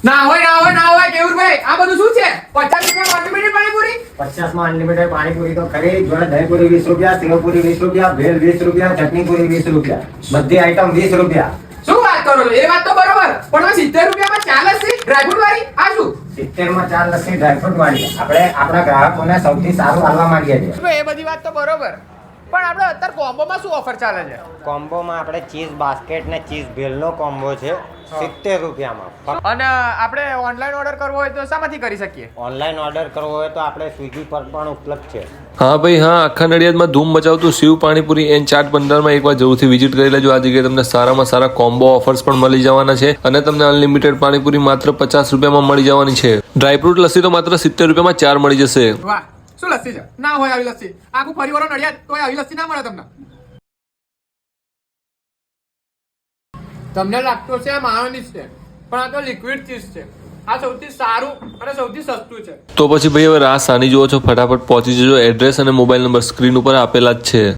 ના હોય કેવુરભાઈ, આ બધું શું છે? 50 રૂપિયા અનલિમિટેડ પાણીપુરી? 50 માં અનલિમિટેડ પાણીપુરી તો ખરી. જોડે દહીંપુરી 20 રૂપિયા, સેવપુરી 20 રૂપિયા, ભેળ 20 રૂપિયા, ચટણીપુરી 20 રૂપિયા, બધી આઈટમ 20 રૂપિયા. શું વાત કરો છો? એ વાત તો બરોબર, પણ 70 રૂપિયામાં ચા લસ્સી ડ્રાયફ્રૂટ વાળી આ શું? 70 માં 4 લસ્સી ડ્રાયફ્રૂટ વાળી. આપણે આપણા ગ્રાહકોને સૌથી સારું હાલવા માંગીએ છીએ. એ બધી વાત તો બરોબર, પણ આપણે અત્યારે કોમ્બોમાં શું ઓફર ચાલે છે? કોમ્બોમાં આપણે ચીઝ બાસ્કેટ ને ચીઝ ભેલનો કોમ્બો છે 70 રૂપિયામાં. અને આપણે ઓનલાઈન ઓર્ડર કરવો હોય તો શામાંથી કરી શકીએ? ઓનલાઈન ઓર્ડર કરવો હોય તો આપણે સ્વિગી પર પણ ઉપલબ્ધ છે. હા ભાઈ હા, આખા નડિયાદમાં ધૂમ મચાવતું શિવ પાણીપુરી એન્ડ ચાટ ભંડારમાં એકવાર જરૂરથી વિઝિટ કરી લેજો. આ જગ્યાએ તમને સારામાં સારા કોમ્બો ઓફર્સ પણ મળી જવાના છે અને તમને અનલિમિટેડ પાણીપુરી માત્ર 50 રૂપિયામાં મળી જવાની છે. ડ્રાયફ્રૂટ લસ્સી તો માત્ર 70 રૂપિયામાં 4 મળી જશે. વાહ, શું લસ્સી છે? ના હોય આવી લસ્સી. આખું પરિવારો નડિયાદ તોય આવી લસ્સી ના મળે તમને. તમને લાગતો છે આ માયોનીઝ છે, પણ આ તો લિક્વિડ ચીઝ છે. આ સૌથી સારું અને સૌથી સસ્તું છે. તો પછી ભાઈ હવે રાહ સાની જુઓ છો, ફટાફટ પહોંચી જજો. એડ્રેસ અને મોબાઈલ નંબર સ્ક્રીન ઉપર આપેલા જ છે.